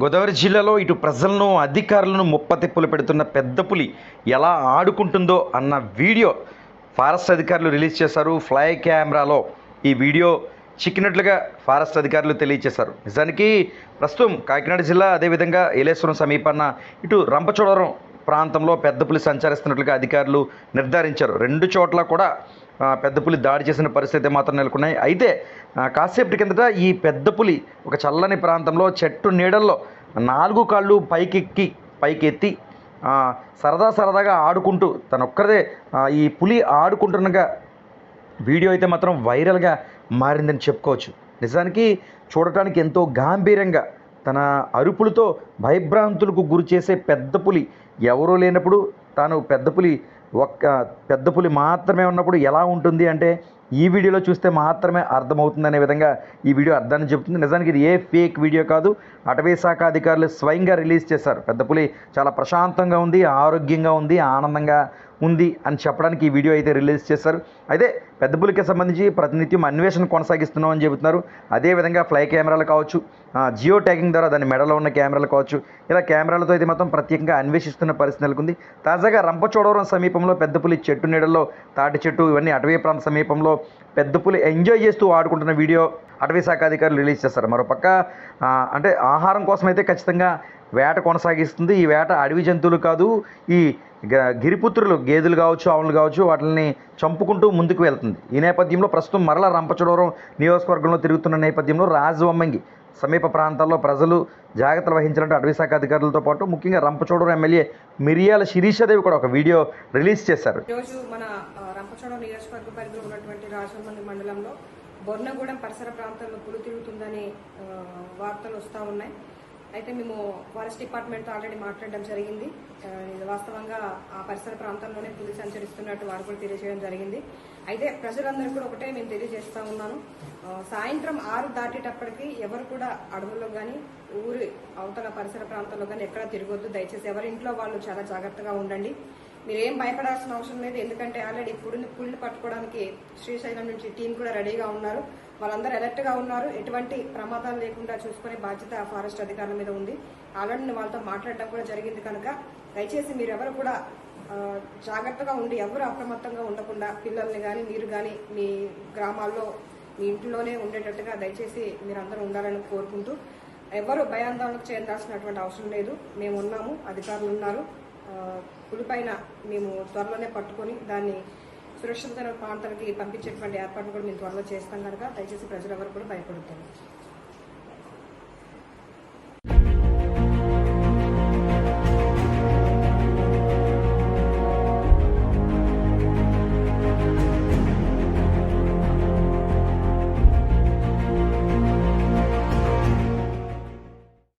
గోదావరి జిల్లాలో ఇటు ప్రజలను అధికారులను ముప్పతిప్పులు పెడుతున్న పెద్ద పులి ఎలా ఆడుకుంటుందో అన్న వీడియో ఫారెస్ట్ అధికారులు రిలీజ్ చేశారు. ఫ్లై కెమెరాలో ఈ వీడియో చిక్కినట్లుగా ఫారెస్ట్ అధికారులు తెలియజేశారు. నిజానికి ప్రస్తుతం కాకినాడ జిల్లా అదేవిధంగా ఏలేశ్వరం సమీపాన ఇటు రంపచోడవరం ప్రాంతంలో పెద్ద పులి సంచరిస్తున్నట్లుగా అధికారులు నిర్ధారించారు. రెండు చోట్ల కూడా పెద్ద పులి దాడి చేసిన పరిస్థితి మాత్రం నెలకొన్నాయి. అయితే కాసేపటి కిందట ఈ పెద్ద పులి ఒక చల్లని ప్రాంతంలో చెట్టు నీడల్లో 4 కాళ్ళు పైకెత్తి సరదాగా ఆడుకుంటూ తనొక్కదే ఈ పులి ఆడుకుంటుండగా వీడియో అయితే మాత్రం వైరల్గా మారిందని చెప్పుకోవచ్చు. నిజానికి చూడటానికి ఎంతో గాంభీర్యంగా తన అరుపులతో భయభ్రాంతులకు గురి చేసే పెద్ద పులి ఎవరూ లేనప్పుడు తాను పెద్ద పులి మాత్రమే ఉన్నప్పుడు ఎలా ఉంటుంది అంటే ఈ వీడియోలో చూస్తే మాత్రమే అర్థమవుతుందనే విధంగా ఈ వీడియో అర్థాన్ని చెబుతుంది. నిజానికి ఇది ఏ ఫేక్ వీడియో కాదు. అటవీ శాఖ అధికారులు స్వయంగా రిలీజ్ చేశారు. పెద్ద పులి చాలా ప్రశాంతంగా ఉంది, ఆరోగ్యంగా ఉంది, ఆనందంగా ఉంది అని చెప్పడానికి ఈ వీడియో అయితే రిలీజ్ చేశారు. అయితే పెద్ద పులికి సంబంధించి ప్రతినిత్యం అన్వేషణ కొనసాగిస్తున్నాం అని చెబుతున్నారు. అదేవిధంగా ఫ్లై కెమెరాలు కావచ్చు, జియో ట్యాగింగ్ ద్వారా దాని మెడలో ఉన్న కెమెరాలు కావచ్చు, ఇలా కెమెరాలతో అయితే మొత్తం ప్రత్యేకంగా అన్వేషిస్తున్న పరిస్థితి నెలకొంది. తాజాగా రంపచోడవరం సమీపంలో పెద్ద పులి చెట్టు నీడల్లో తాటి చెట్టు ఇవన్నీ అటవీ ప్రాంత సమీపంలో పెద్ద పులి ఎంజాయ్ చేస్తూ ఆడుకుంటున్న వీడియో అటవీ శాఖ అధికారులు రిలీజ్ చేస్తారు. మరోపక్క అంటే ఆహారం కోసం అయితే ఖచ్చితంగా వేట కొనసాగిస్తుంది. ఈ వేట అడవి జంతువులు కాదు, ఈ గిరిపుత్రులు గేదెలు కావచ్చు, ఆవులు కావచ్చు, వాటిని చంపుకుంటూ ముందుకు వెళ్తుంది. ఈ నేపథ్యంలో ప్రస్తుతం మరలా రంపచోడవరం నియోజకవర్గంలో తిరుగుతున్న నేపథ్యంలో రాజవొమ్మంగి సమీప ప్రాంతాల్లో ప్రజలు జాగ్రత్తలు వహించాలంటే అటవీ శాఖ అధికారులతో పాటు ముఖ్యంగా రంపచోడవరం ఎమ్మెల్యే మిరియాల శిరీషాదేవి కూడా ఒక వీడియో రిలీజ్ చేశారు. ఈరోజు మన రంపచోడవరం నియోజకవర్గ పరిధిలో ఉన్నటువంటి రాజవొమ్మంగి మండలంలో బొర్నగూడెం పరిసర ప్రాంతాల్లో పులి తిరుగుతుందని వార్తలు వస్తూ ఉన్నాయి. అయితే మేము ఫారెస్ట్ డిపార్ట్మెంట్తో ఆల్రెడీ మాట్లాడడం జరిగింది. వాస్తవంగా ఆ పరిసర ప్రాంతంలోనే పులి సంచరిస్తున్నట్టు వారు కూడా తెలియజేయడం జరిగింది. అయితే ప్రజలందరూ కూడా ఒకటే నేను తెలియజేస్తా ఉన్నాను, సాయంత్రం 6 దాటేటప్పటికి ఎవరు కూడా అడవుల్లో కానీ ఊరి అవతల పరిసర ప్రాంతాల్లో కానీ ఎక్కడా తిరగొద్దు. దయచేసి ఎవరి ఇంట్లో వాళ్ళు చాలా జాగ్రత్తగా ఉండండి. మీరేం భయపడాల్సిన అవసరం లేదు. ఎందుకంటే ఆల్రెడీ పులిని పట్టుకోవడానికి శ్రీశైలం నుంచి టీం కూడా రెడీగా ఉన్నారు. వాళ్ళందరూ అలర్ట్గా ఉన్నారు. ఎటువంటి ప్రమాదాలు లేకుండా చూసుకునే బాధ్యత ఫారెస్ట్ అధికారుల మీద ఉంది. ఆల్రెడీ వాళ్ళతో మాట్లాడడం కూడా జరిగింది. కనుక దయచేసి మీరెవరు కూడా జాగ్రత్తగా ఉండి ఎవరు అప్రమత్తంగా ఉండకుండా పిల్లల్ని కానీ మీరు కానీ మీ గ్రామాల్లో మీ ఇంట్లోనే ఉండేటట్టుగా దయచేసి మీరందరూ ఉండాలని కోరుకుంటూ ఎవరు భయాందోళనకు చెందాల్సినటువంటి అవసరం లేదు. మేము ఉన్నాము, అధికారులు ఉన్నారు. పులిపైన మేము త్వరలోనే పట్టుకొని దాన్ని సురక్షితమైన ప్రాంతానికి పంపించేటువంటి ఏర్పాట్లు కూడా మేము త్వరలో చేస్తాం కనుక దయచేసి ప్రజలు ఎవరు కూడా భయపడుతున్నారు.